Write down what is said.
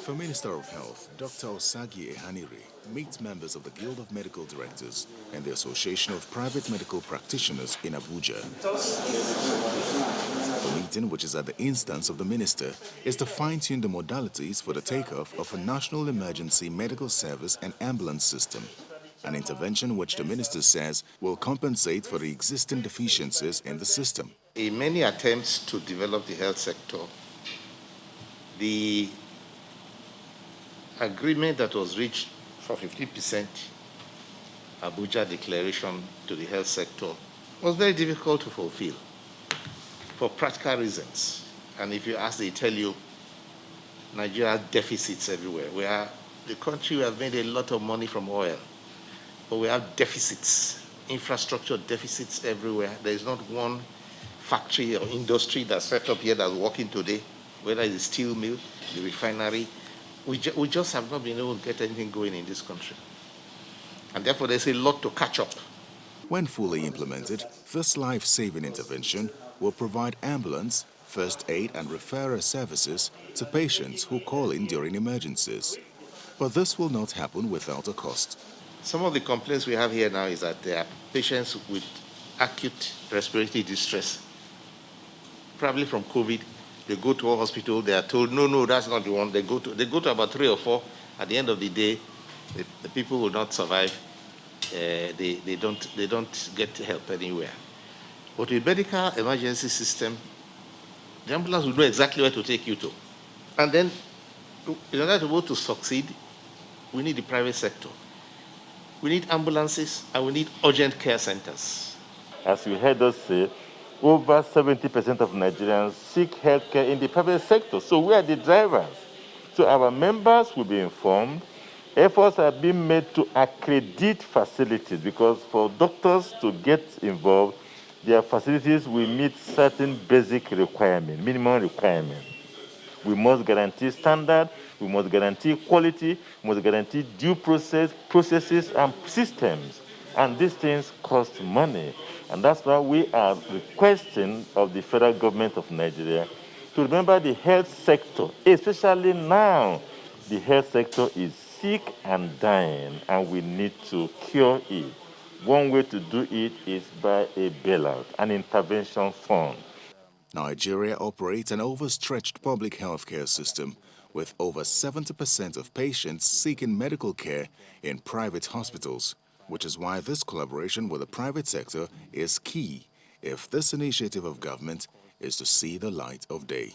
For Minister of Health, Dr. Osagi Ehanire meets members of the Guild of Medical Directors and the Association of Private Medical Practitioners in Abuja. The meeting, which is at the instance of the minister, is to fine-tune the modalities for the takeoff of a national emergency medical service and ambulance system, an intervention which the minister says will compensate for the existing deficiencies in the system. In many attempts to develop the health sector, the agreement that was reached for 50% Abuja declaration to the health sector was very difficult to fulfill for practical reasons. And if you ask, they tell you Nigeria has deficits everywhere. We are the country, we have made a lot of money from oil, but we have deficits, infrastructure deficits everywhere. There is not one factory or industry that's set up here that's working today, whether it's the steel mill, the refinery. We just have not been able to get anything going in this country. And therefore, there's a lot to catch up. When fully implemented, this life-saving intervention will provide ambulance, first aid and referral services to patients who call in during emergencies. But this will not happen without a cost. Some of the complaints we have here now is that there are patients with acute respiratory distress, probably from COVID. They go to a hospital, they are told, no, that's not the one. They go to about 3 or 4. At the end of the day, the people will not survive. They don't get help anywhere. But with medical emergency system, the ambulance will know exactly where to take you to. And then, in order to be able to succeed, we need the private sector. We need ambulances and we need urgent care centers. As you heard us say, over 70% of Nigerians seek healthcare in the private sector. So we are the drivers. So our members will be informed. Efforts are being made to accredit facilities because for doctors to get involved, their facilities will meet certain basic requirements, minimum requirements. We must guarantee standard, we must guarantee quality, we must guarantee due processes and systems. And these things cost money. And that's why we are requesting of the federal government of Nigeria to remember the health sector, especially now. The health sector is sick and dying, and we need to cure it. One way to do it is by a bailout, an intervention fund. Nigeria operates an overstretched public healthcare system with over 70% of patients seeking medical care in private hospitals, which is why this collaboration with the private sector is key if this initiative of government is to see the light of day.